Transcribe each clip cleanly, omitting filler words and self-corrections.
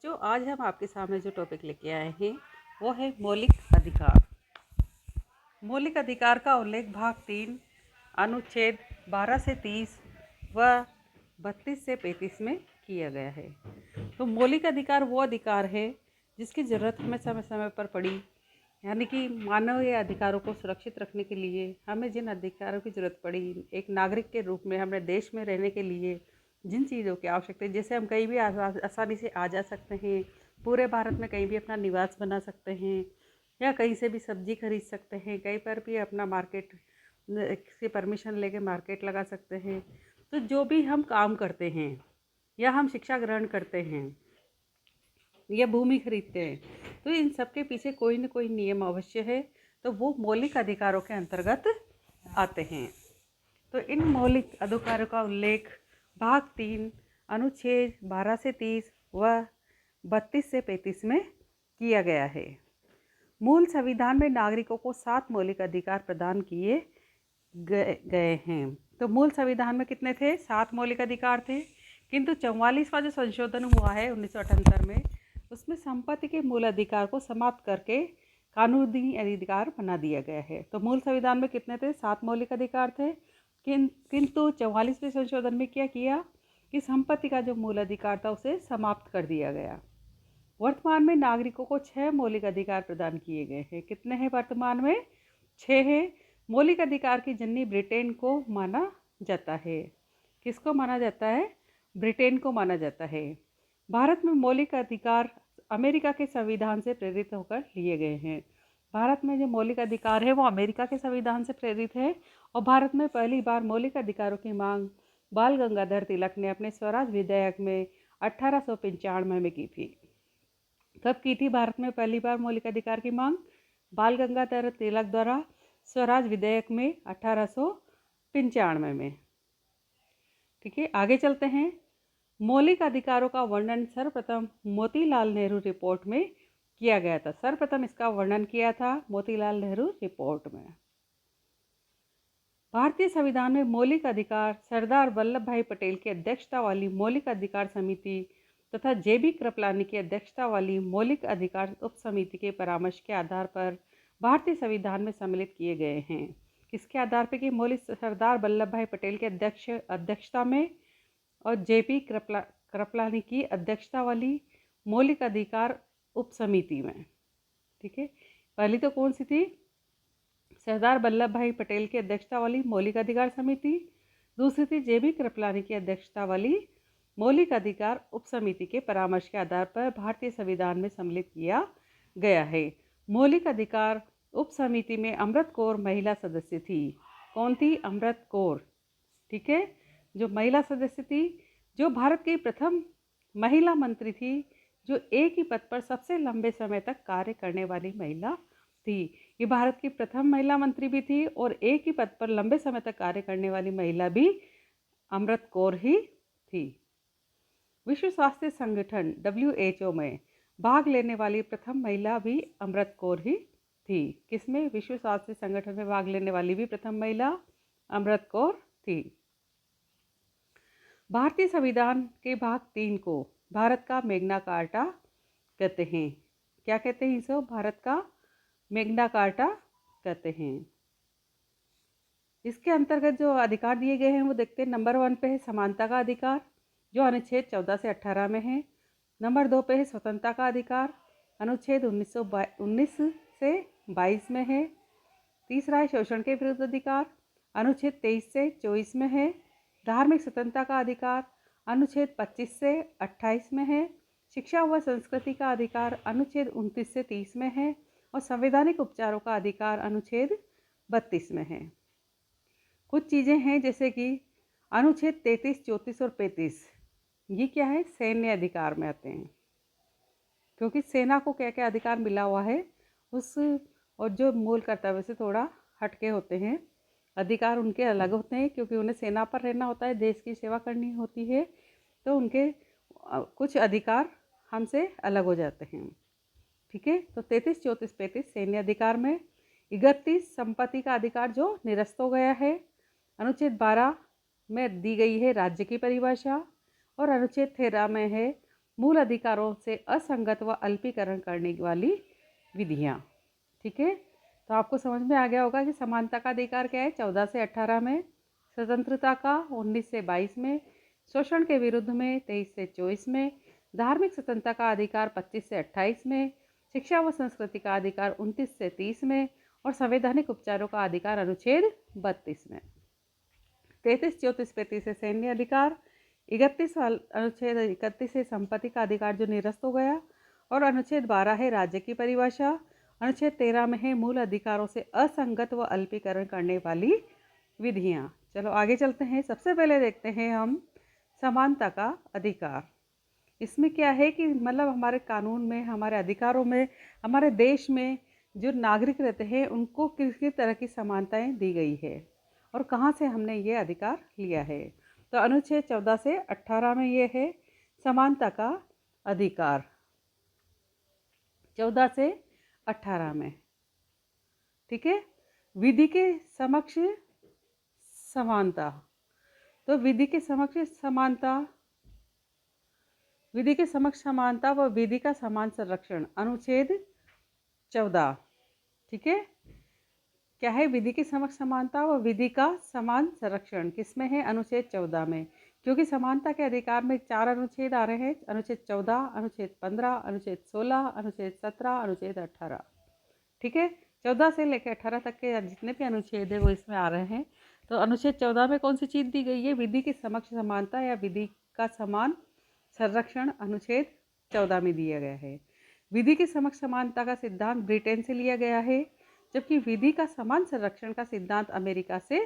जो आज हम आपके सामने जो टॉपिक लेके आए हैं वो है मौलिक अधिकार। मौलिक अधिकार का उल्लेख भाग 3 अनुच्छेद 12 से 30 व 32 से 35 में किया गया है। तो मौलिक अधिकार वो अधिकार है जिसकी ज़रूरत हमें समय समय पर पड़ी, यानी कि मानवीय अधिकारों को सुरक्षित रखने के लिए हमें जिन अधिकारों की ज़रूरत पड़ी, एक नागरिक के रूप में हमें देश में रहने के लिए जिन चीज़ों की आवश्यकता है, जैसे हम कहीं भी आसानी से आ जा सकते हैं, पूरे भारत में कहीं भी अपना निवास बना सकते हैं, या कहीं से भी सब्जी खरीद सकते हैं, कहीं पर भी अपना मार्केट से परमिशन लेके मार्केट लगा सकते हैं। तो जो भी हम काम करते हैं या हम शिक्षा ग्रहण करते हैं या भूमि खरीदते हैं, तो इन सब के पीछे कोई न कोई नियम अवश्य है, तो वो मौलिक अधिकारों के अंतर्गत आते हैं। तो इन मौलिक अधिकारों का उल्लेख भाग 3 अनुच्छेद 12 से 30 व 32 से 35 में किया गया है। मूल संविधान में नागरिकों को 7 मौलिक अधिकार प्रदान किए गए हैं। तो मूल संविधान में कितने थे? 7 मौलिक अधिकार थे, किंतु 44वां जो संशोधन हुआ है 1978 में, उसमें संपत्ति के मूल अधिकार को समाप्त करके कानूनी अधिकार बना दिया गया है। तो मूल संविधान में कितने थे? 7 मौलिक अधिकार थे, किंतु 44वें संशोधन में क्या किया कि संपत्ति का जो मूल अधिकार था उसे समाप्त कर दिया गया। वर्तमान में नागरिकों को 6 मौलिक अधिकार प्रदान किए गए हैं। कितने हैं वर्तमान में? 6 हैं। मौलिक अधिकार की जननी ब्रिटेन को माना जाता है। किसको माना जाता है? ब्रिटेन को माना जाता है। भारत में मौलिक अधिकार अमेरिका के संविधान से प्रेरित होकर लिए गए हैं। भारत में जो मौलिक अधिकार है वो अमेरिका के संविधान से प्रेरित है, और भारत में पहली बार मौलिक अधिकारों की मांग बाल गंगाधर तिलक ने अपने स्वराज विधेयक में 1895 में की थी। कब की थी भारत में पहली बार मौलिक अधिकार की मांग? बाल गंगाधर तिलक द्वारा स्वराज विधेयक में 1895 में। ठीक है, आगे चलते हैं। मौलिक अधिकारों का वर्णन सर्वप्रथम मोतीलाल नेहरू रिपोर्ट में किया गया था। सर्वप्रथम इसका वर्णन किया था मोतीलाल नेहरू रिपोर्ट में। भारतीय संविधान में मौलिक अधिकार सरदार वल्लभ भाई पटेल की अध्यक्षता वाली मौलिक अधिकार समिति तथा जेबी कृपलानी की अध्यक्षता वाली मौलिक अधिकार उप समिति के परामर्श के आधार पर भारतीय संविधान में सम्मिलित किए गए हैं। किसके आधार पर? कि मौलिक सरदार वल्लभ भाई पटेल के अध्यक्षता में और जेबी कृपलानी की अध्यक्षता वाली मौलिक अधिकार उप समिति में। ठीक है, पहली तो कौन सी थी? सरदार वल्लभ भाई पटेल की अध्यक्षता वाली मौलिक अधिकार समिति। दूसरी थी जेबी कृपलानी की अध्यक्षता वाली मौलिक अधिकार उप समिति के परामर्श के आधार पर भारतीय संविधान में सम्मिलित किया गया है। मौलिक अधिकार उप समिति में अमृत कौर महिला सदस्य थी। कौन थी? अमृत कौर। ठीक है, जो महिला सदस्य थी, जो भारत की प्रथम महिला मंत्री थी, जो एक ही पद पर सबसे लंबे समय तक कार्य करने वाली महिला थी। ये भारत की प्रथम महिला मंत्री भी थी और एक ही पद पर लंबे समय तक कार्य करने वाली महिला भी अमृत कौर ही थी। विश्व स्वास्थ्य संगठन WHO में भाग लेने वाली प्रथम महिला भी अमृत कौर ही थी। किसमें? विश्व स्वास्थ्य संगठन में भाग लेने वाली भी प्रथम महिला अमृत कौर थी। भारतीय संविधान के भाग 3 को भारत का मैग्ना कार्टा कहते हैं। क्या कहते हैं इसे? भारत का मैग्ना कार्टा कहते हैं। इसके अंतर्गत जो अधिकार दिए गए हैं वो देखते हैं। नंबर 1 पे है समानता का अधिकार, जो अनुच्छेद 14 से 18 में है। नंबर 2 पे है स्वतंत्रता का अधिकार, अनुच्छेद 19 से 22 में है। तीसरा है शोषण के विरुद्ध अधिकार, अनुच्छेद 23 से 24 में है। धार्मिक स्वतंत्रता का अधिकार, अनुच्छेद 25 से 28 में है। शिक्षा व संस्कृति का अधिकार, अनुच्छेद 29 से 30 में है। और संवैधानिक उपचारों का अधिकार, अनुच्छेद 32 में है। कुछ चीज़ें हैं जैसे कि अनुच्छेद 33, 34 और 35, ये क्या है? सैन्य अधिकार में आते हैं, क्योंकि सेना को क्या क्या अधिकार मिला हुआ है उस, और जो मूल कर्तव्य से थोड़ा हटके होते हैं। अधिकार उनके अलग होते हैं, क्योंकि उन्हें सेना पर रहना होता है, देश की सेवा करनी होती है, तो उनके कुछ अधिकार हमसे अलग हो जाते हैं। ठीक है, तो 33, 34, 35 सैन्य अधिकार में। 31 संपत्ति का अधिकार जो निरस्त हो गया है। अनुच्छेद 12 में दी गई है राज्य की परिभाषा, और अनुच्छेद 13 में है मूल अधिकारों से असंगत व अल्पीकरण करने वाली विधियाँ। ठीक है, तो आपको समझ में आ गया होगा कि समानता का अधिकार क्या है 14 से 18 में, स्वतंत्रता का 19 से 22 में, शोषण के विरुद्ध में 23 से 24 में, धार्मिक स्वतंत्रता का अधिकार 25 से 28 में, शिक्षा व संस्कृति का अधिकार 29 से 30 में और संवैधानिक उपचारों का अधिकार अनुच्छेद 32 में। 33, 34, 35 से सैन्य अधिकार, 31 अनुच्छेद 31 से संपत्ति का अधिकार जो निरस्त हो गया, और अनुच्छेद 12 है राज्य की परिभाषा, अनुच्छेद 13 में है मूल अधिकारों से असंगत व अल्पीकरण करने वाली विधियाँ। चलो आगे चलते हैं। सबसे पहले देखते हैं हम समानता का अधिकार। इसमें क्या है कि मतलब हमारे कानून में, हमारे अधिकारों में, हमारे देश में जो नागरिक रहते हैं उनको किस किस तरह की समानताएं दी गई है और कहाँ से हमने ये अधिकार लिया है। तो अनुच्छेद 14 से 18 में ये है समानता का अधिकार, 14 से 18 में। ठीक है, विधि के समक्ष समानता, तो विधि के समक्ष समानता, विधि के समक्ष समानता व विधि का समान संरक्षण, अनुच्छेद 14। ठीक है, क्या है विधि की समक्ष समानता व विधि का समान संरक्षण, किसमें है अनुच्छेद 14 में। क्योंकि समानता के अधिकार में 4 अनुच्छेद आ रहे हैं, अनुच्छेद 14, अनुच्छेद 15, अनुच्छेद 16, अनुच्छेद 17, अनुच्छेद 18। ठीक है, 14 से लेकर 18 तक के जितने भी अनुच्छेद है वो इसमें आ रहे हैं। तो अनुच्छेद 14 में कौन सी चीज़ दी गई है, विधि की समक्ष समानता या विधि का समान संरक्षण अनुच्छेद 14 में दिया गया है। विधि की समक्ष समानता का सिद्धांत ब्रिटेन से लिया गया है, जबकि विधि का समान संरक्षण का सिद्धांत अमेरिका से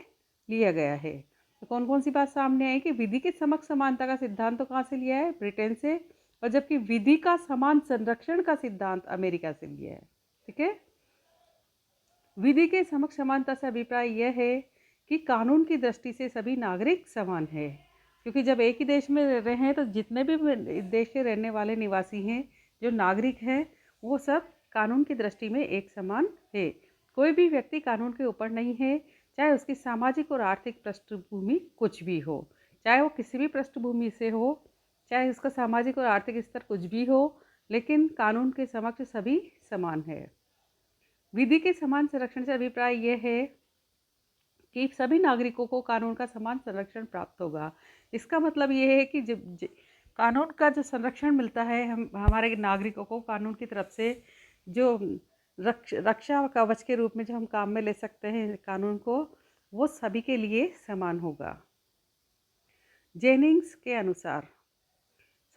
लिया गया है। तो कौन कौन सी बात सामने आई कि विधि की समक्ष समानता का सिद्धांत तो कहाँ से लिया है, ब्रिटेन से, और जबकि विधि का समान संरक्षण का सिद्धांत अमेरिका से लिया है। ठीक है, विधि के समक्ष समानता से अभिप्राय यह है कि कानून की दृष्टि से सभी नागरिक समान है। क्योंकि जब एक ही देश में रह रहे हैं तो जितने भी देश के रहने वाले निवासी हैं, जो नागरिक हैं, वो सब कानून की दृष्टि में एक समान है। कोई भी व्यक्ति कानून के ऊपर नहीं है, चाहे उसकी सामाजिक और आर्थिक पृष्ठभूमि कुछ भी हो, चाहे वो किसी भी पृष्ठभूमि से हो, चाहे उसका सामाजिक और आर्थिक स्तर कुछ भी हो, लेकिन कानून के समक्ष सभी समान है। विधि के समान संरक्षण से अभिप्राय यह है कि सभी नागरिकों को कानून का समान संरक्षण प्राप्त होगा। इसका मतलब ये है कि जब कानून का जो संरक्षण मिलता है हमारे नागरिकों को कानून की तरफ से, जो रक्षा कवच के रूप में जो हम काम में ले सकते हैं कानून को, वो सभी के लिए समान होगा। जेनिंग्स के अनुसार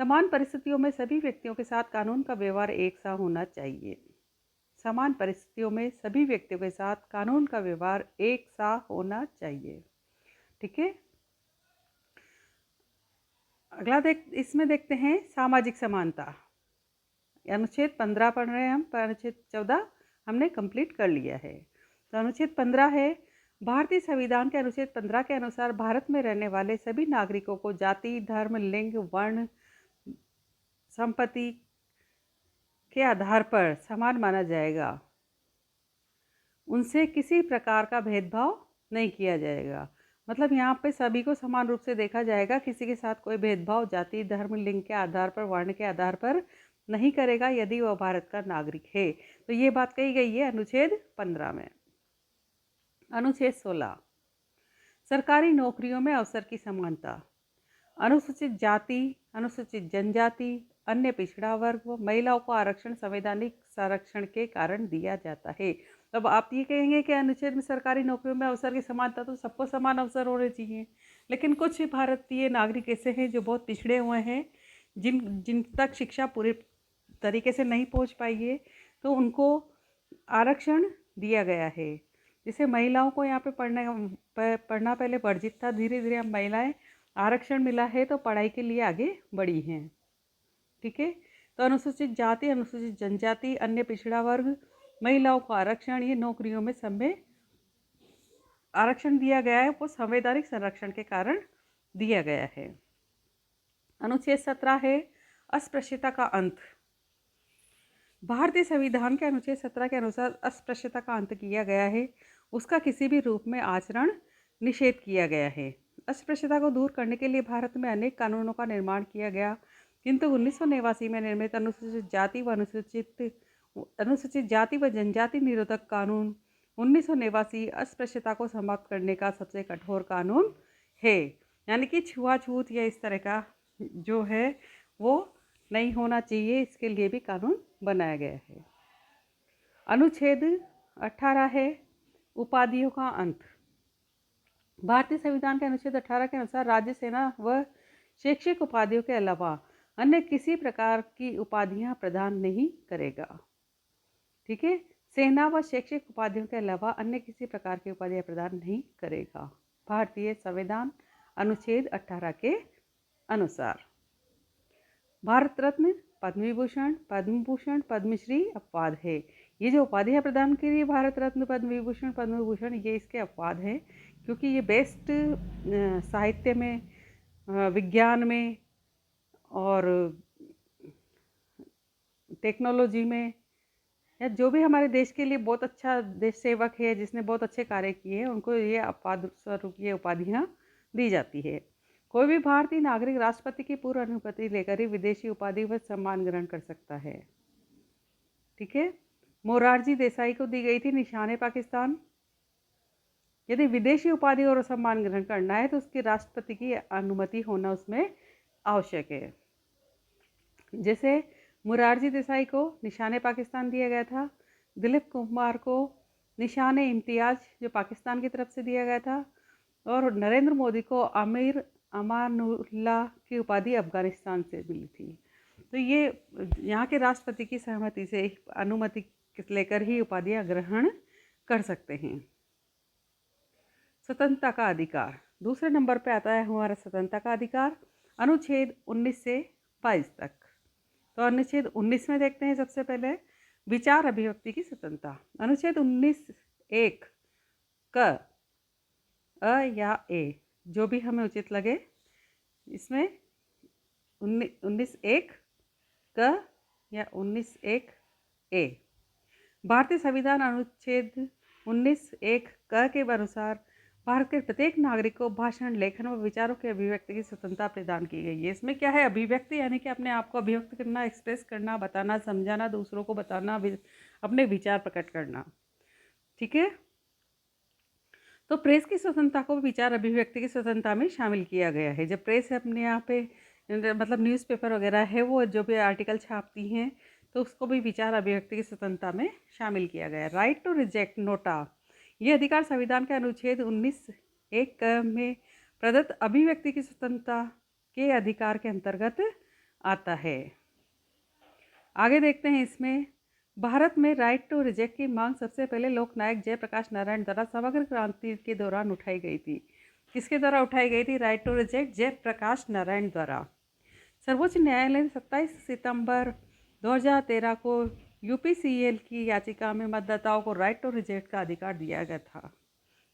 समान परिस्थितियों में सभी व्यक्तियों के साथ कानून का व्यवहार एक सा होना चाहिए। समान परिस्थितियों में सभी व्यक्तियों के साथ कानून का व्यवहार एक सा होना चाहिए। ठीक है, अगला इसमें देखते हैं सामाजिक समानता। अनुच्छेद 15 पढ़ रहे हैं हम, पर अनुच्छेद 14 हमने कंप्लीट कर लिया है। तो अनुच्छेद 15 है, भारतीय संविधान के अनुच्छेद 15 के अनुसार भारत में रहने वाले सभी नागरिकों को जाति, धर्म, लिंग, वर्ण, संपत्ति के आधार पर समान माना जाएगा। उनसे किसी प्रकार का भेदभाव नहीं किया जाएगा। मतलब यहाँ पे सभी को समान रूप से देखा जाएगा, किसी के साथ कोई भेदभाव जाति, धर्म, लिंग के आधार पर, वर्ण के आधार पर नहीं करेगा यदि वह भारत का नागरिक है। तो ये बात कही गई है अनुच्छेद 15 में। अनुच्छेद 16 सरकारी नौकरियों में अवसर की समानता। अनुसूचित जाति, अनुसूचित जनजाति, अन्य पिछड़ा वर्ग व महिलाओं को आरक्षण संवैधानिक संरक्षण के कारण दिया जाता है। तब आप ये कहेंगे कि अनुच्छेद में सरकारी नौकरियों में अवसर की समानता, तो सबको समान अवसर होने चाहिए, लेकिन कुछ भारतीय नागरिक ऐसे हैं जो बहुत पिछड़े हुए हैं, जिन तक शिक्षा पूरे तरीके से नहीं पहुंच पाई है, तो उनको आरक्षण दिया गया है। जैसे महिलाओं को यहाँ पे पढ़ना पहले वर्जित था, धीरे धीरे अब महिलाएं आरक्षण मिला है तो पढ़ाई के लिए आगे बढ़ी हैं। ठीक है, तो अनुसूचित जाति, अनुसूचित जनजाति, अन्य पिछड़ा वर्ग, महिलाओं को आरक्षण, ये नौकरियों में सब में आरक्षण दिया गया है, वो संवैधानिक संरक्षण के कारण दिया गया है। अनुच्छेद 17 है अस्पृश्यता का अंत। भारतीय संविधान के अनुच्छेद 17 के अनुसार अस्पृश्यता का अंत किया गया है, उसका किसी भी रूप में आचरण निषेध किया गया है। अस्पृश्यता को दूर करने के लिए भारत में अनेक कानूनों का निर्माण किया गया। किंतु 1989 में निर्मित अनुसूचित जाति व जनजाति निरोधक कानून 1989 अस्पृश्यता को समाप्त करने का सबसे कठोर कानून है। यानी कि छुआछूत या इस तरह का जो है वो नहीं होना चाहिए, इसके लिए भी कानून बनाया गया है। अनुच्छेद 18 है उपाधियों का अंत। भारतीय संविधान के अनुच्छेद 18 के अनुसार राज्य, सेना व शैक्षिक उपाधियों के अलावा अन्य किसी प्रकार की उपाधियां प्रदान नहीं करेगा। ठीक है, सेना व शैक्षिक उपाधियों के अलावा अन्य किसी प्रकार की उपाधियां प्रदान नहीं करेगा भारतीय संविधान अनुच्छेद 18 के अनुसार। भारत रत्न, पद्म विभूषण, पद्म भूषण, पद्मश्री अपवाद है। ये जो उपाधियां प्रदान की रही है भारत रत्न, पद्म विभूषण, पद्म भूषण, ये इसके अपवाद है, क्योंकि ये बेस्ट साहित्य में, विज्ञान में और टेक्नोलॉजी में, या जो भी हमारे देश के लिए बहुत अच्छा देश सेवक है, जिसने बहुत अच्छे कार्य किए हैं, उनको ये अपवाद स्वरूप ये उपाधियां दी जाती है। कोई भी भारतीय नागरिक राष्ट्रपति की पूर्व अनुमति लेकर ही विदेशी उपाधि व सम्मान ग्रहण कर सकता है। ठीक है, मोरारजी देसाई को दी गई थी निशाने पाकिस्तान। यदि विदेशी उपाधि और सम्मान ग्रहण करना है तो उसके राष्ट्रपति की अनुमति होना उसमें आवश्यक है। जैसे मोरारजी देसाई को निशाने पाकिस्तान दिया गया था, दिलीप कुमार को निशाने इम्तियाज जो पाकिस्तान की तरफ से दिया गया था, और नरेंद्र मोदी को अमीर अमानुल्लाह की उपाधि अफगानिस्तान से मिली थी। तो ये यहाँ के राष्ट्रपति की सहमति से, अनुमति लेकर ही उपाधियाँ ग्रहण कर सकते हैं। स्वतंत्रता का अधिकार दूसरे नंबर पे आता है हमारा स्वतंत्रता का अधिकार, अनुच्छेद 19 से 22 तक। तो अनुच्छेद 19 में देखते हैं सबसे पहले विचार अभिव्यक्ति की स्वतंत्रता। अनुच्छेद 19(1) क अ या ए, जो भी हमें उचित लगे, इसमें 19(1) क या 19(1) ए। भारतीय संविधान अनुच्छेद 19(1) क के अनुसार भारत के प्रत्येक नागरिक को भाषण, लेखन व विचारों के अभिव्यक्ति की स्वतंत्रता प्रदान की गई है। इसमें क्या है, अभिव्यक्ति यानी कि अपने आप को अभिव्यक्त करना, एक्सप्रेस करना, बताना, समझाना, दूसरों को बताना, अपने विचार प्रकट करना। ठीक है, तो प्रेस की स्वतंत्रता को विचार अभिव्यक्ति की स्वतंत्रता में शामिल किया गया है। जब प्रेस अपने यहाँ पे मतलब न्यूज़पेपर वगैरह है, वो जो भी आर्टिकल छापती हैं, तो उसको भी विचार अभिव्यक्ति की स्वतंत्रता में शामिल किया गया है। राइट टू रिजेक्ट नोटा, ये अधिकार संविधान के अनुच्छेद 19(1) में प्रदत्त अभिव्यक्ति की स्वतंत्रता के अधिकार के अंतर्गत आता है। आगे देखते हैं, इसमें भारत में राइट टू रिजेक्ट की मांग सबसे पहले लोकनायक जयप्रकाश नारायण द्वारा समग्र क्रांति के दौरान उठाई गई थी। किसके द्वारा उठाई गई थी right to reject? Jayaprakash Narayan द्वारा। सर्वोच्च न्यायालय ने 27 सितंबर 2013 को यूपीसीएल की याचिका में मतदाताओं को राइट टू रिजेक्ट का अधिकार दिया गया था।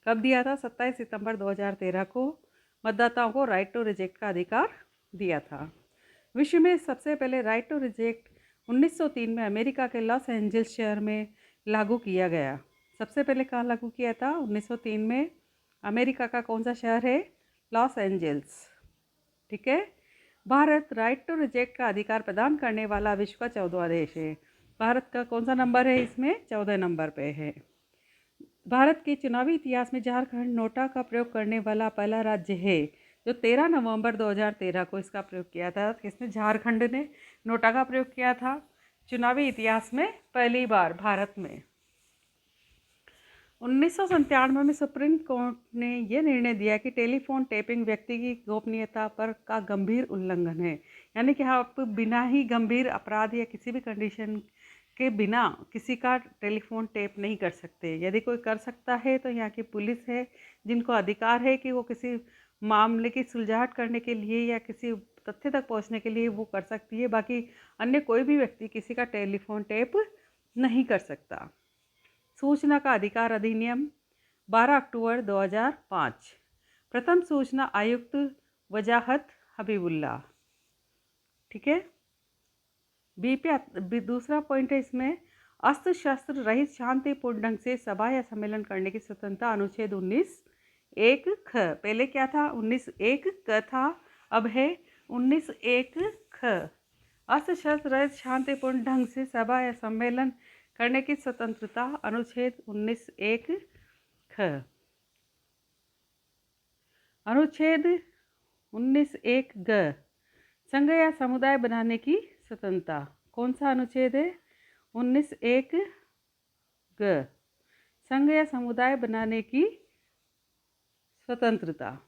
कब दिया था? 27 सितंबर 2013 को मतदाताओं को राइट टू रिजेक्ट का अधिकार दिया था। विश्व में सबसे पहले राइट टू रिजेक्ट 1903 में अमेरिका के लॉस एंजल्स शहर में लागू किया गया। सबसे पहले कहाँ लागू किया था? 1903 में। अमेरिका का कौन सा शहर है? Los Angeles. ठीक है, भारत राइट टू रिजेक्ट का अधिकार प्रदान करने वाला विश्व का 14वां देश है। भारत का कौन सा नंबर है इसमें? 14 नंबर पे है। भारत के चुनावी इतिहास में झारखंड नोटा का प्रयोग करने वाला पहला राज्य है, जो 13 नवंबर 2013 को इसका प्रयोग किया था। किसने? झारखंड ने नोटा का प्रयोग किया था चुनावी इतिहास में पहली बार भारत में। 1997 में सुप्रीम कोर्ट ने यह निर्णय दिया कि टेलीफोन टेपिंग व्यक्ति की गोपनीयता पर का गंभीर उल्लंघन है। यानी कि आप बिना ही गंभीर अपराध या किसी भी कंडीशन के बिना किसी का टेलीफोन टेप नहीं कर सकते। यदि कोई कर सकता है तो यहाँ की पुलिस है, जिनको अधिकार है कि वो किसी मामले की सुलझाहट करने के लिए या किसी तथ्य तक पहुँचने के लिए वो कर सकती है। बाकी अन्य कोई भी व्यक्ति किसी का टेलीफोन टेप नहीं कर सकता। सूचना का अधिकार अधिनियम 12 अक्टूबर 2005। प्रथम सूचना आयुक्त वजाहत हबीबुल्ला। ठीक है, बी पे दूसरा पॉइंट है इसमें, अस्त्र शस्त्र रहित शांतिपूर्ण ढंग से सभा या सम्मेलन करने की स्वतंत्रता। अनुच्छेद 19(1) ख। पहले क्या था? 19(1) क था, अब है 19(1) ख। अस्त्र शस्त्र रहित शांतिपूर्ण ढंग से सभा या सम्मेलन करने की स्वतंत्रता। अनुच्छेद 19(1) ख। अनुच्छेद 19(1) ग। संघ या समुदाय बनाने की स्वतंत्रता। कौन सा अनुच्छेद है? 19(1) ग। संघ या समुदाय बनाने की स्वतंत्रता।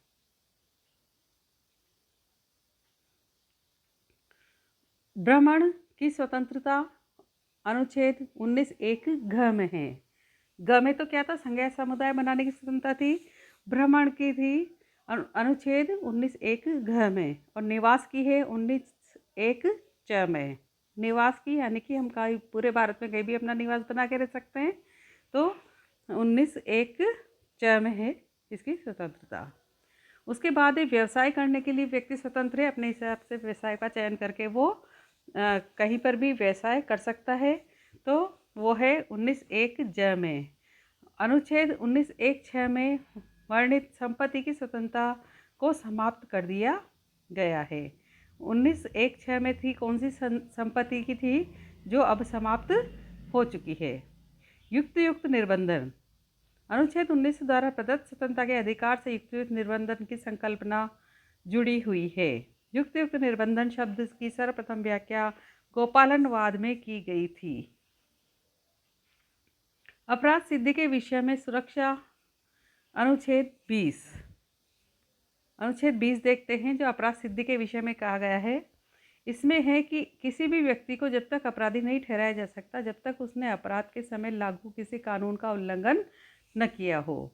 भ्रमण की स्वतंत्रता अनुच्छेद 19(1) घ में है। ग में तो क्या था? संघ या समुदाय बनाने की स्वतंत्रता थी। भ्रमण की थी अनुच्छेद 19(1) घ में, और निवास की है 19(1) च में। निवास की यानी कि हम कहीं पूरे भारत में कहीं भी अपना निवास बना के रह सकते हैं, तो 19(1) च में है इसकी स्वतंत्रता। उसके बाद व्यवसाय करने के लिए व्यक्ति स्वतंत्र है, अपने हिसाब से व्यवसाय का चयन करके वो कहीं पर भी व्यवसाय कर सकता है, तो वो है 19(1) ज में। अनुच्छेद 19(1) छ में वर्णित संपत्ति की स्वतंत्रता को समाप्त कर दिया गया है। 19(1) छ में थी कौन सी संपत्ति की थी जो अब समाप्त हो चुकी है? युक्त निर्बंधन। अनुच्छेद 19 द्वारा प्रदत्त स्वतंत्रता के अधिकार से युक्त निर्बंधन की संकल्पना जुड़ी हुई है। युक्त निर्बंधन शब्द की सर्वप्रथम व्याख्या गोपालनवाद में की गई थी। अपराध सिद्धि के विषय में सुरक्षा। अनुच्छेद 20। अनुच्छेद 20 देखते हैं, जो अपराध सिद्धि के विषय में कहा गया है। इसमें है कि किसी भी व्यक्ति को जब तक अपराधी नहीं ठहराया जा सकता जब तक उसने अपराध के समय लागू किसी कानून का उल्लंघन न किया हो।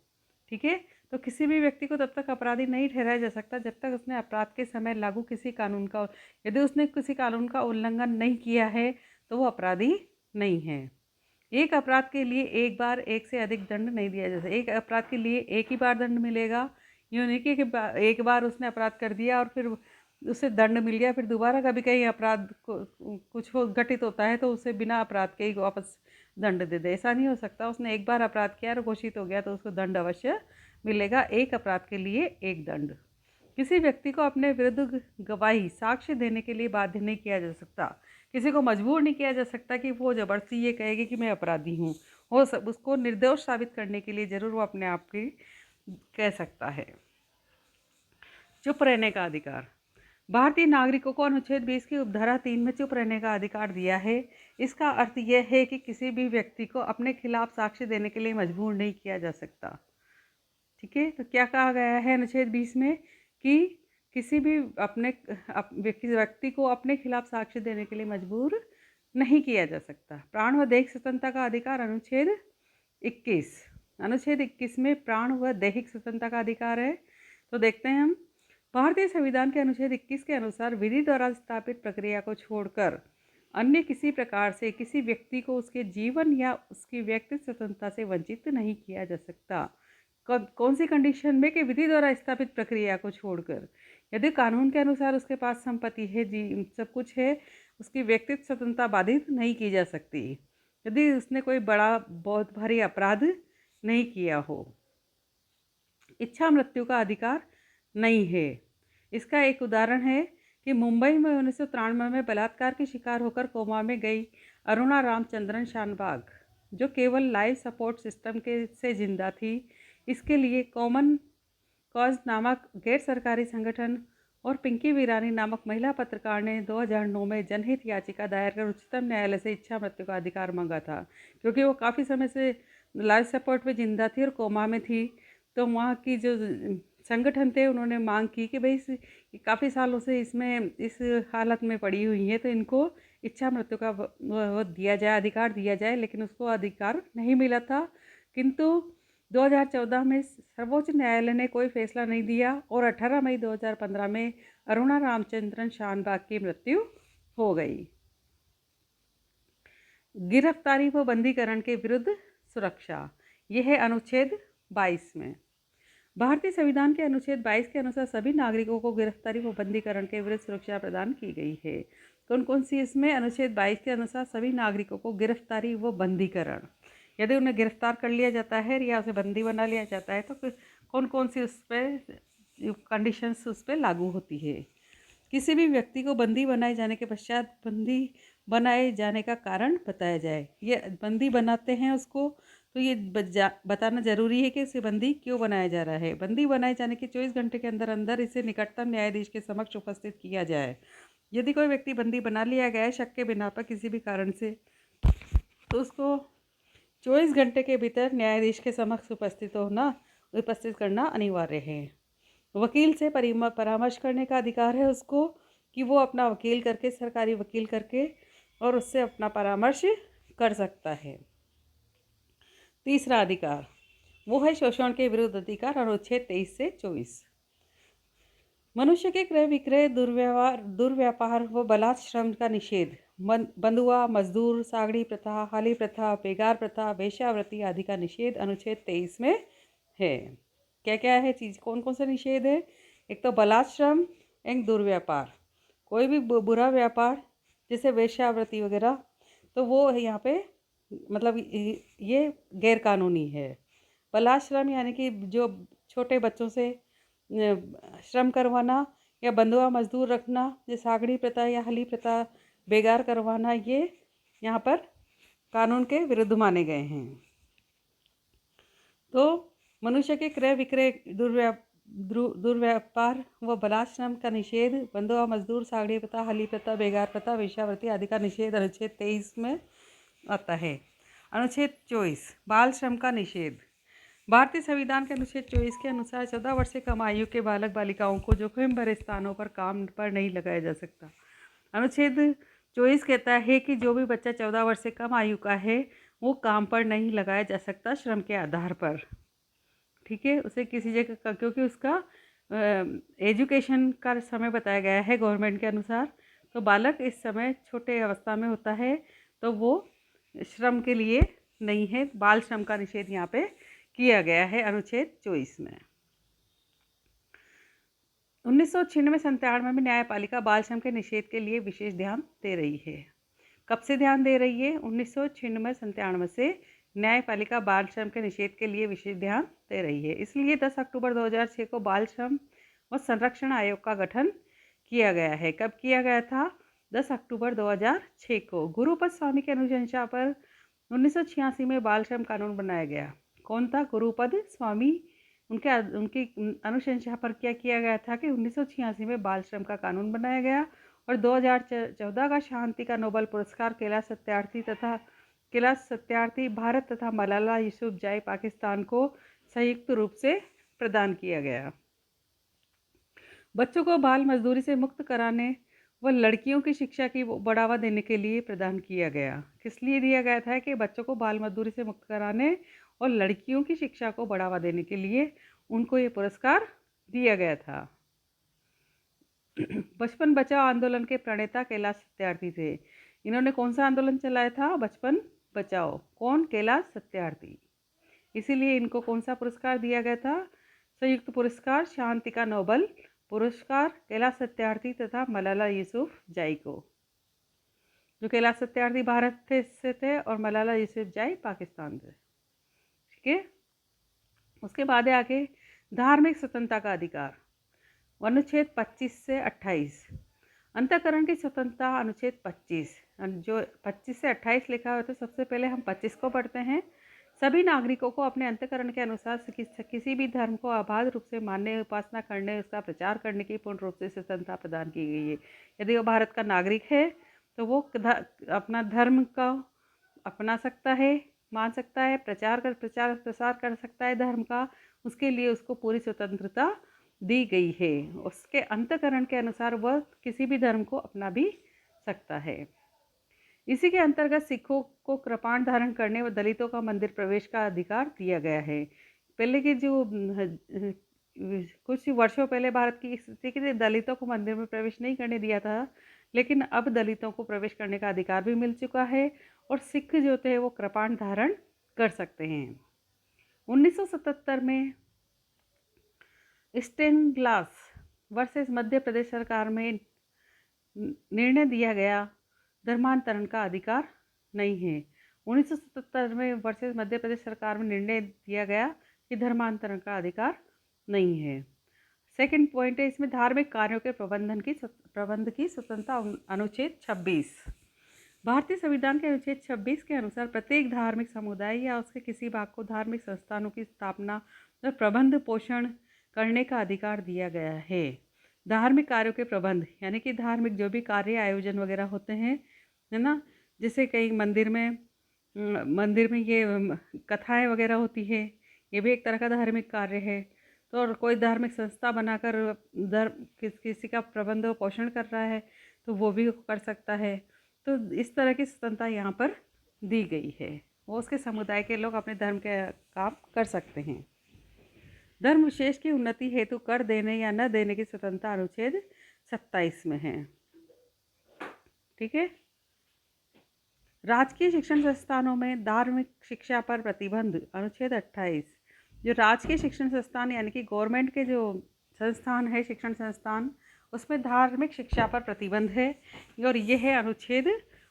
ठीक है, तो किसी भी व्यक्ति को तब तक अपराधी नहीं ठहराया जा सकता जब तक उसने अपराध के समय लागू किसी कानून का, यदि उसने किसी कानून का उल्लंघन नहीं किया है तो वो अपराधी नहीं है। एक अपराध के लिए एक बार एक से अधिक दंड नहीं दिया जाता। एक अपराध के लिए एक ही बार दंड मिलेगा। यूँ नहीं कि एक बार उसने अपराध कर दिया और फिर उसे दंड मिल गया, फिर दोबारा कभी कहीं अपराध कुछ घटित होता है तो उसे बिना अपराध के ही वापस दंड दे दे। ऐसा नहीं हो सकता। उसने एक बार अपराध किया और घोषित हो गया तो उसको दंड अवश्य मिलेगा। एक अपराध के लिए एक दंड। किसी व्यक्ति को अपने विरुद्ध गवाही साक्ष्य देने के लिए बाध्य नहीं किया जा सकता। किसी को मजबूर नहीं किया जा सकता कि वो जबरदस्ती ये कहेगी कि मैं अपराधी हूँ। वो सब उसको निर्दोष साबित करने के लिए जरूर वो अपने आप की कह सकता है। चुप रहने का अधिकार। भारतीय नागरिकों को अनुच्छेद 20 की उपधारा 3 में चुप रहने का अधिकार दिया है। इसका अर्थ यह है कि किसी भी व्यक्ति को अपने खिलाफ साक्ष्य देने के लिए मजबूर नहीं किया जा सकता। ठीक है, तो क्या कहा गया है अनुच्छेद 20 में कि किसी भी अपने व्यक्ति को अपने खिलाफ साक्ष्य देने के लिए मजबूर नहीं किया जा सकता। प्राण व दैहिक स्वतंत्रता का अधिकार अनुच्छेद 21। अनुच्छेद 21 में प्राण व दैहिक स्वतंत्रता का अधिकार है। तो देखते हैं हम। भारतीय संविधान के अनुच्छेद 21 के अनुसार विधि द्वारा स्थापित प्रक्रिया को छोड़कर अन्य किसी प्रकार से किसी व्यक्ति को उसके जीवन या उसकी व्यक्तिगत स्वतंत्रता से वंचित नहीं किया जा सकता। कौन सी कंडीशन में? कि विधि द्वारा स्थापित प्रक्रिया को छोड़कर। यदि कानून के अनुसार उसके पास संपत्ति है, जी सब कुछ है, उसकी व्यक्तिगत स्वतंत्रता बाधित नहीं की जा सकती यदि उसने कोई बड़ा बहुत भारी अपराध नहीं किया हो। इच्छा मृत्यु का अधिकार नहीं है। इसका एक उदाहरण है कि मुंबई में 1993 में बलात्कार की शिकार होकर कोमा में गई अरुणा रामचंद्रन शानबाग, जो केवल लाइफ सपोर्ट सिस्टम के से जिंदा थी, इसके लिए कॉमन कॉज नामक गैर सरकारी संगठन और पिंकी वीरानी नामक महिला पत्रकार ने 2009 में जनहित याचिका दायर कर उच्चतम न्यायालय से इच्छा मृत्यु का अधिकार मांगा था। क्योंकि वो काफ़ी समय से लाइफ सपोर्ट में जिंदा थी और कोमा में थी, तो वहाँ की जो संगठन थे उन्होंने मांग की कि भाई काफ़ी सालों से इसमें इस हालत में पड़ी हुई है, तो इनको इच्छा मृत्यु का वो दिया जाए, अधिकार दिया जाए। लेकिन उसको अधिकार नहीं मिला था। किंतु 2014 में सर्वोच्च न्यायालय ने कोई फैसला नहीं दिया और 18 मई 2015 में अरुणा रामचंद्रन शानबाग की मृत्यु हो गई। गिरफ्तारी व बंदीकरण के विरुद्ध सुरक्षा, यह है अनुच्छेद 22 में। भारतीय संविधान के अनुच्छेद 22 के अनुसार सभी नागरिकों को गिरफ्तारी व बंदीकरण के विरुद्ध सुरक्षा प्रदान की गई है। कौन कौन सी इसमें? अनुच्छेद 22 के अनुसार सभी नागरिकों को गिरफ्तारी व बंदीकरण, यदि उन्हें गिरफ्तार कर लिया जाता है या उसे बंदी बना लिया जाता है तो कौन कौन सी उस पर कंडीशंस उस पर लागू होती है। किसी भी व्यक्ति को बंदी बनाए जाने के पश्चात बंदी बनाए जाने का कारण बताया जाए। ये बंदी बनाते हैं उसको, तो ये बताना ज़रूरी है कि इसे बंदी क्यों बनाया जा रहा है। बंदी बनाए जाने के 24 घंटे के अंदर अंदर इसे निकटतम न्यायाधीश के समक्ष उपस्थित किया जाए। यदि कोई व्यक्ति बंदी बना लिया गया है शक के बिना पर किसी भी कारण से, तो उसको 24 घंटे के भीतर न्यायाधीश के समक्ष उपस्थित करना अनिवार्य है। वकील से परामर्श करने का अधिकार है उसको, कि वो अपना वकील करके, सरकारी वकील करके और उससे अपना परामर्श कर सकता है। तीसरा अधिकार वो है शोषण के विरुद्ध अधिकार, अनुच्छेद 23 से 24। मनुष्य के क्रय विक्रय, दुर्व्यापार व बलात् श्रम का निषेध, बंधुआ, मजदूर, सागड़ी प्रथा, हाली प्रथा, बेगार प्रथा, वेश्यावृत्ति आदि का निषेध अनुच्छेद 23 में है। क्या क्या है चीज़, कौन कौन सा निषेध है? एक तो बलात् श्रम, एक दुर्व्यापार, कोई भी बुरा व्यापार जैसे वेश्यावृत्ति वगैरह, तो वो यहाँ पे मतलब ये गैर कानूनी है। बलात् श्रम यानी कि जो छोटे बच्चों से श्रम करवाना या बंधुआ मजदूर रखना, ये सागड़ी प्रथा या हली प्रथा, बेगार करवाना, ये यहाँ पर कानून के विरुद्ध माने गए हैं। तो मनुष्य के क्रय विक्रय, दुर्व्यापार व बलात् श्रम का निषेध, बंधुआ मजदूर, सागड़ी प्रथा, हली प्रथा, बेगार प्रथा, वेश्यावृत्ति आदि का निषेध अनुच्छेद 23 में आता है। अनुच्छेद 24 बाल श्रम का निषेध। भारतीय संविधान के अनुच्छेद 24 के अनुसार 14 वर्ष से कम आयु के बालक बालिकाओं को जोखिम भरे स्थानों पर काम पर नहीं लगाया जा सकता। अनुच्छेद 24 कहता है कि जो भी बच्चा 14 वर्ष से कम आयु का है वो काम पर नहीं लगाया जा सकता श्रम के आधार पर। ठीक है, उसे किसी जगह का, क्योंकि उसका एजुकेशन का समय बताया गया है गवर्नमेंट के अनुसार, तो बालक इस समय छोटे अवस्था में होता है तो वो श्रम के लिए नहीं है। बाल श्रम का निषेध यहाँ पे किया गया है अनुच्छेद 24 में। 1996-97 में न्यायपालिका बाल श्रम के निषेध के लिए विशेष ध्यान दे रही है। कब से ध्यान दे रही है? 1996-97 से न्यायपालिका बाल श्रम के निषेध के लिए विशेष ध्यान दे रही है। इसलिए 10 अक्टूबर 2006 को बाल श्रम व संरक्षण आयोग का गठन किया गया है। कब किया गया था? 10 अक्टूबर 2006 को। गुरुपद स्वामी की अनुशंसा पर 1986 में बाल श्रम कानून बनाया गया। कौन था? गुरुपद स्वामी। उनकी अनुशंसा पर क्या किया गया था कि 1986 में बाल श्रम का कानून बनाया गया और 2014 का शांति का नोबेल पुरस्कार कैलाश सत्यार्थी भारत तथा मलाला यूसुफजई पाकिस्तान को संयुक्त रूप से प्रदान किया गया। बच्चों को बाल मजदूरी से मुक्त कराने व लड़कियों की शिक्षा की बढ़ावा देने के लिए प्रदान किया गया। किस लिए दिया गया था? कि बच्चों को बाल मजदूरी से मुक्त कराने और लड़कियों की शिक्षा को बढ़ावा देने के लिए उनको ये पुरस्कार दिया गया था। बचपन बचाओ आंदोलन के प्रणेता कैलाश सत्यार्थी थे। इन्होंने कौन सा आंदोलन चलाया था? बचपन बचाओ। कौन? कैलाश सत्यार्थी। इसीलिए इनको कौन सा पुरस्कार दिया गया था? संयुक्त पुरस्कार, शांति का नोबेल पुरस्कार कैलाश सत्यार्थी तथा मलाला यूसुफजई को। जो कैलाश सत्यार्थी भारत से थे और मलाला यूसुफजई पाकिस्तान से। ठीक है, उसके बाद आगे धार्मिक स्वतंत्रता का अधिकार, अनुच्छेद 25 से 28। अंतःकरण की स्वतंत्रता, अनुच्छेद 25। जो 25 से 28 लिखा हुआ है तो सबसे पहले हम 25 को पढ़ते हैं। सभी नागरिकों को अपने अंतःकरण के अनुसार किसी भी धर्म को अबाध रूप से मानने, उपासना करने, उसका प्रचार करने की पूर्ण रूप से स्वतंत्रता प्रदान की गई है। यदि वो भारत का नागरिक है तो वो अपना धर्म का अपना सकता है, मान सकता है, प्रचार प्रसार कर सकता है धर्म का, उसके लिए उसको पूरी स्वतंत्रता दी गई है। उसके अंतःकरण के अनुसार वह किसी भी धर्म को अपना भी सकता है। इसी के अंतर्गत सिखों को कृपाण धारण करने व दलितों का मंदिर प्रवेश का अधिकार दिया गया है। पहले के जो कुछ वर्षों पहले भारत की स्थिति के दलितों को मंदिर में प्रवेश नहीं करने दिया था, लेकिन अब दलितों को प्रवेश करने का अधिकार भी मिल चुका है और सिख जो थे वो कृपाण धारण कर सकते हैं। 1977 में स्टेनग्लास वर्सेस मध्य प्रदेश सरकार में निर्णय दिया गया धर्मांतरण का अधिकार नहीं है। 1977 में वर्सेस मध्य प्रदेश सरकार में निर्णय दिया गया कि धर्मांतरण का अधिकार नहीं है। सेकंड पॉइंट है इसमें धार्मिक कार्यों के प्रबंध की स्वतंत्रता। अनुच्छेद 26 भारतीय संविधान के अनुच्छेद 26 के अनुसार प्रत्येक धार्मिक समुदाय या उसके किसी भाग को धार्मिक संस्थानों की स्थापना और प्रबंध पोषण करने का अधिकार दिया गया है। धार्मिक कार्यों के प्रबंध यानी कि धार्मिक जो भी कार्य आयोजन वगैरह होते हैं, है ना, जैसे कई मंदिर में ये कथाएं वगैरह होती है, ये भी एक तरह का धार्मिक कार्य है। तो और कोई धार्मिक संस्था बनाकर किसी का प्रबंध और पोषण कर रहा है तो वो भी कर सकता है। तो इस तरह की स्वतंत्रता यहाँ पर दी गई है। वो उसके समुदाय के लोग अपने धर्म के काम कर सकते हैं। धर्म विशेष की उन्नति हेतु कर देने या न देने की स्वतंत्रता अनुच्छेद 27 में है। ठीक है। राजकीय शिक्षण संस्थानों में धार्मिक शिक्षा पर प्रतिबंध अनुच्छेद 28। जो राजकीय शिक्षण संस्थान यानी कि गवर्नमेंट के जो संस्थान है, शिक्षण संस्थान, उसमें धार्मिक शिक्षा पर प्रतिबंध है और ये है अनुच्छेद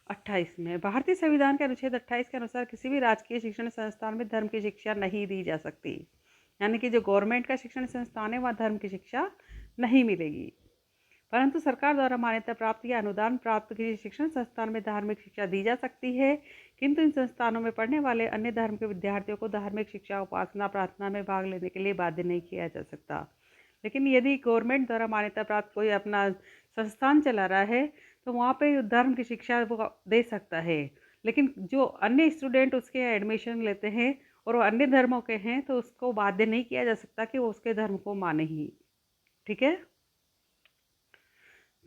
28 में। भारतीय संविधान के अनुच्छेद 28 के अनुसार किसी भी राजकीय शिक्षण संस्थान में धर्म की शिक्षा नहीं दी जा सकती, यानी कि जो गवर्नमेंट का शिक्षण संस्थान है वहाँ धर्म की शिक्षा नहीं मिलेगी। परंतु सरकार द्वारा मान्यता प्राप्त या अनुदान प्राप्त किसी शिक्षण संस्थान में धार्मिक शिक्षा दी जा सकती है, किंतु इन संस्थानों में पढ़ने वाले अन्य धर्म के विद्यार्थियों को धार्मिक शिक्षा, उपासना, प्रार्थना में भाग लेने के लिए बाध्य नहीं किया जा सकता। लेकिन यदि गवर्नमेंट द्वारा मान्यता प्राप्त कोई अपना संस्थान चला रहा है तो वहाँ पे धर्म की शिक्षा वो दे सकता है, लेकिन जो अन्य स्टूडेंट उसके एडमिशन लेते हैं और वो अन्य धर्मों के हैं तो उसको बाध्य नहीं किया जा सकता कि वो उसके धर्म को माने ही। ठीक है।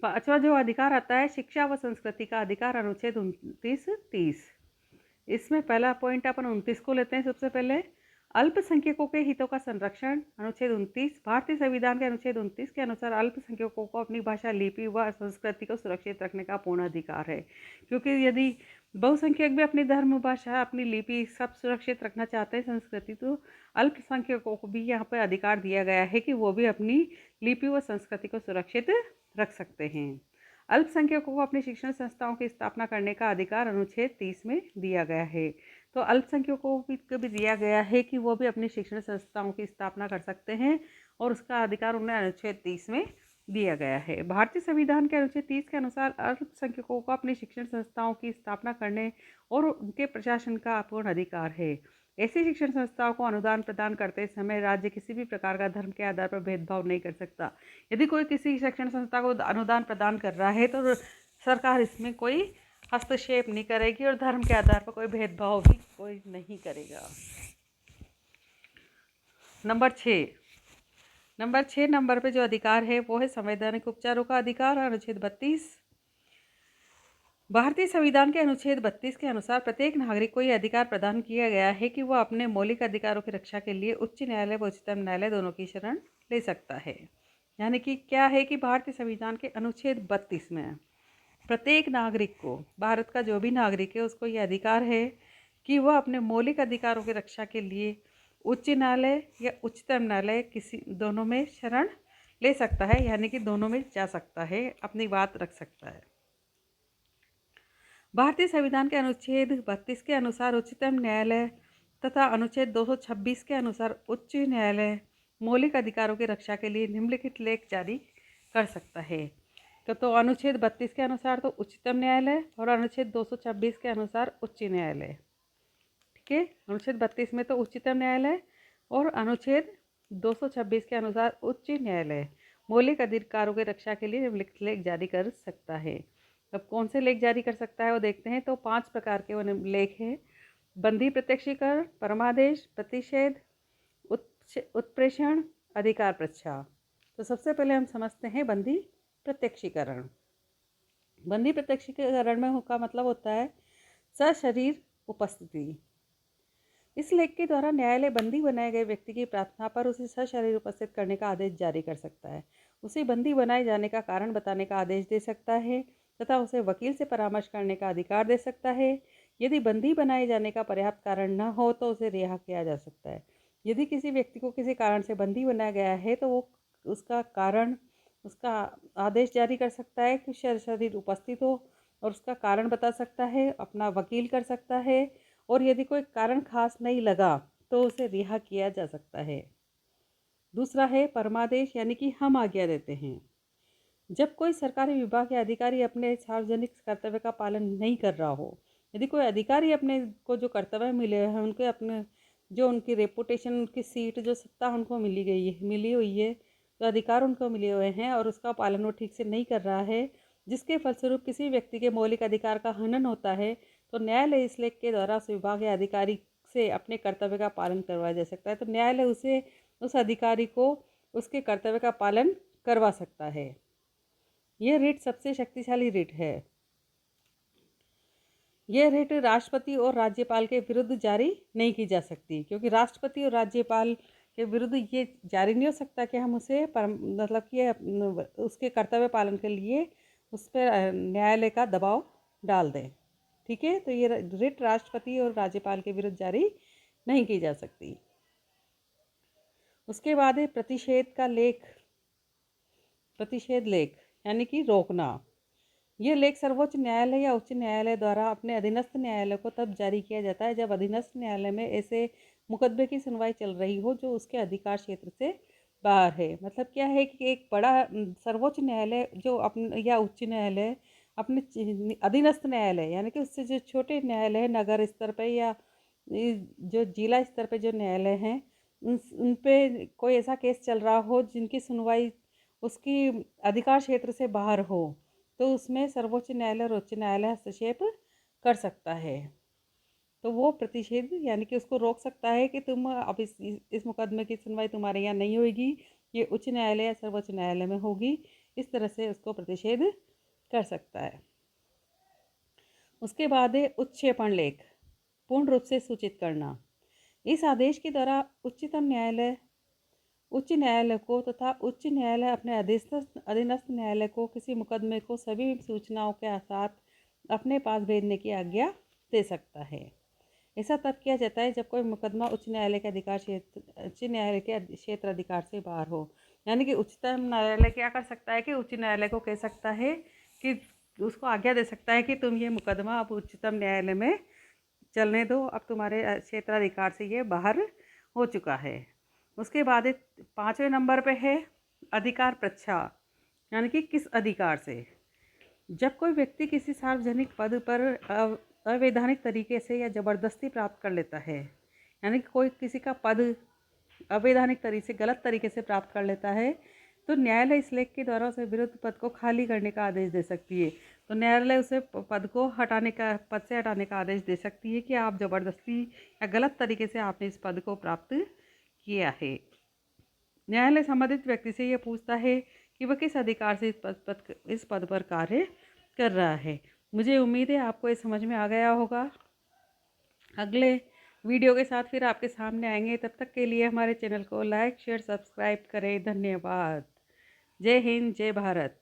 पांचवा जो अधिकार आता है शिक्षा व संस्कृति का अधिकार, अनुच्छेद 29-30। इसमें पहला पॉइंट अपन 29 को लेते हैं। सबसे पहले अल्पसंख्यकों के हितों का संरक्षण, अनुच्छेद 29। भारतीय संविधान के अनुच्छेद 29 के अनुसार अल्पसंख्यकों को अपनी भाषा, लिपि व संस्कृति को सुरक्षित रखने का पूर्ण अधिकार है, क्योंकि यदि बहुसंख्यक भी अपनी धर्म, भाषा, अपनी लिपि सब सुरक्षित रखना चाहते हैं, संस्कृति, तो अल्पसंख्यकों को भी यहाँ पर अधिकार दिया गया है कि वो भी अपनी लिपि व संस्कृति को सुरक्षित रख सकते हैं। अल्पसंख्यकों को अपनी शिक्षण संस्थाओं की स्थापना करने का अधिकार अनुच्छेद 30 में दिया गया है। तो अल्पसंख्यकों को भी दिया गया है कि वो भी अपनी शिक्षण संस्थाओं की स्थापना कर सकते हैं और उसका अधिकार उन्हें अनुच्छेद 30 में दिया गया है। भारतीय संविधान के अनुच्छेद 30 के अनुसार अल्पसंख्यकों को अपनी शिक्षण संस्थाओं की स्थापना करने और उनके प्रशासन का पूर्ण अधिकार है। ऐसी शिक्षण संस्थाओं को अनुदान प्रदान करते समय राज्य किसी भी प्रकार का धर्म के आधार पर भेदभाव नहीं कर सकता। यदि कोई किसी शिक्षण संस्था को अनुदान प्रदान कर रहा है तो सरकार इसमें कोई हस्तक्षेप नहीं करेगी और धर्म के आधार पर कोई भेदभाव भी कोई नहीं करेगा। नंबर 6 नंबर पे जो अधिकार है वो है संवैधानिक उपचारों का अधिकार, अनुच्छेद 32। भारतीय संविधान के अनुच्छेद 32 के अनुसार प्रत्येक नागरिक को यह अधिकार प्रदान किया गया है कि वह अपने मौलिक अधिकारों की रक्षा के लिए उच्च न्यायालय व उच्चतम न्यायालय दोनों की शरण ले सकता है। यानी कि क्या है कि भारतीय संविधान के अनुच्छेद 32 में प्रत्येक नागरिक को, भारत का जो भी नागरिक है उसको यह अधिकार है कि वह अपने मौलिक अधिकारों की रक्षा के लिए उच्च न्यायालय या उच्चतम न्यायालय किसी दोनों में शरण ले सकता है, यानी कि दोनों में जा सकता है, अपनी बात रख सकता है। भारतीय संविधान के अनुच्छेद 32 के अनुसार उच्चतम न्यायालय तथा अनुच्छेद 226 के अनुसार उच्च न्यायालय मौलिक अधिकारों की रक्षा के लिए निम्नलिखित लेख जारी कर सकता है। तो अनुच्छेद 32 के अनुसार तो उच्चतम न्यायालय और अनुच्छेद 226 के अनुसार उच्च न्यायालय। ठीक है। अनुच्छेद 32 में तो उच्चतम न्यायालय और अनुच्छेद 226 के अनुसार उच्च न्यायालय मौलिक अधिकारों की रक्षा के लिए निम्नलिखित लेख जारी कर सकता है। अब कौन से लेख जारी कर सकता है वो देखते हैं। तो 5 प्रकार के वो लेख हैं: बंदी प्रत्यक्षीकरण, परमादेश, प्रतिषेध, उत्प्रेषण, अधिकार प्रच्छा। तो सबसे पहले हम समझते हैं बंदी प्रत्यक्षीकरण। बंदी प्रत्यक्षीकरण में का मतलब होता है सशरीर उपस्थिति। इस लेख के द्वारा न्यायालय बंदी बनाए गए व्यक्ति की प्रार्थना पर उसे सशरीर उपस्थित करने का आदेश जारी कर सकता है, उसे बंदी बनाए जाने का कारण बताने का आदेश दे सकता है तथा उसे वकील से परामर्श करने का अधिकार दे सकता है। यदि बंदी बनाए जाने का पर्याप्त कारण न हो तो उसे रिहा किया जा सकता है। यदि किसी व्यक्ति को किसी कारण से बंदी बनाया गया है तो वो उसका आदेश जारी कर सकता है कि शरीर उपस्थित हो और उसका कारण बता सकता है, अपना वकील कर सकता है और यदि कोई कारण खास नहीं लगा तो उसे रिहा किया जा सकता है। दूसरा है परमादेश, यानी कि हम आज्ञा देते हैं। जब कोई सरकारी विभाग या अधिकारी अपने सार्वजनिक कर्तव्य का पालन नहीं कर रहा हो, यदि कोई अधिकारी अपने को जो कर्तव्य मिले हैं उनके अपने जो उनकी रेपुटेशन, उनकी सीट, जो सत्ता उनको मिली हुई है, जो अधिकार उनको मिले हुए हैं और उसका पालन वो ठीक से नहीं कर रहा है, जिसके फलस्वरूप किसी व्यक्ति के मौलिक अधिकार का हनन होता है, तो न्यायालय इस लेख के द्वारा उस विभाग या अधिकारी से अपने कर्तव्य का पालन करवाया जा सकता है। तो न्यायालय उसे, उस अधिकारी को उसके कर्तव्य का पालन करवा सकता है। यह रिट सबसे शक्तिशाली रिट है। यह रिट राष्ट्रपति और राज्यपाल के विरुद्ध जारी नहीं की जा सकती, क्योंकि राष्ट्रपति और राज्यपाल के विरुद्ध ये जारी नहीं हो सकता कि हम उसे मतलब कि उसके कर्तव्य पालन के लिए उस पर न्यायालय का दबाव डाल दें। ठीक है, तो ये रिट राष्ट्रपति और राज्यपाल के विरुद्ध जारी नहीं की जा सकती। उसके बाद है प्रतिषेध का लेख। प्रतिषेध लेख यानी कि रोकना। यह लेख सर्वोच्च न्यायालय या उच्च न्यायालय द्वारा अपने अधीनस्थ न्यायालय को तब जारी किया जाता है जब अधीनस्थ न्यायालय में ऐसे मुकदमे की सुनवाई चल रही हो जो उसके अधिकार क्षेत्र से बाहर है। मतलब क्या है कि एक बड़ा सर्वोच्च न्यायालय जो अपने या उच्च न्यायालय अपने अधीनस्थ न्यायालय यानी कि उससे जो छोटे न्यायालय है, नगर स्तर पर या जो जिला स्तर पर जो न्यायालय हैं, उन पे कोई ऐसा केस चल रहा हो जिनकी सुनवाई उसकी अधिकार क्षेत्र से बाहर हो, तो उसमें सर्वोच्च न्यायालय और उच्च न्यायालय हस्तक्षेप कर सकता है। तो वो प्रतिषेध यानी कि उसको रोक सकता है कि तुम अब इस मुकदमे की सुनवाई तुम्हारे यहाँ नहीं होगी, ये उच्च न्यायालय या सर्वोच्च न्यायालय में होगी। इस तरह से उसको प्रतिषेध कर सकता है। उसके बाद है उत्क्षेपण लेख। पूर्ण रूप से सूचित करना। इस आदेश के द्वारा उच्च न्यायालय को तथा उच्च न्यायालय अपने अधीनस्थ न्यायालय को किसी मुकदमे को सभी सूचनाओं के साथ अपने पास भेजने की आज्ञा दे सकता है। ऐसा तब किया जाता है जब कोई मुकदमा उच्च न्यायालय के क्षेत्र अधिकार से बाहर हो। यानी कि उच्चतम न्यायालय क्या कर सकता है कि उच्च न्यायालय को कह सकता है कि उसको आज्ञा दे सकता है कि तुम ये मुकदमा अब उच्चतम न्यायालय में चलने दो, अब तुम्हारे क्षेत्राधिकार से ये बाहर हो चुका है। उसके बाद 5वें नंबर पे है अधिकार प्रच्छा, यानी कि किस अधिकार से। जब कोई व्यक्ति किसी सार्वजनिक पद पर अवैधानिक तरीके से या ज़बरदस्ती प्राप्त कर लेता है, यानी कि कोई किसी का पद अवैधानिक तरीके से, गलत तरीके से प्राप्त कर लेता है, तो न्यायालय इस लेख के द्वारा उसे विरुद्ध पद को खाली करने का आदेश दे सकती है। तो न्यायालय उसे पद से हटाने का आदेश दे सकती है कि आप ज़बरदस्ती या गलत तरीके से आपने इस पद को प्राप्त किया है। न्यायालय संबंधित व्यक्ति से यह पूछता है कि वह किस अधिकार से इस पद पर कार्य कर रहा है। मुझे उम्मीद है आपको ये समझ में आ गया होगा। अगले वीडियो के साथ फिर आपके सामने आएंगे। तब तक के लिए हमारे चैनल को लाइक, शेयर, सब्सक्राइब करें। धन्यवाद। जय हिंद, जय भारत।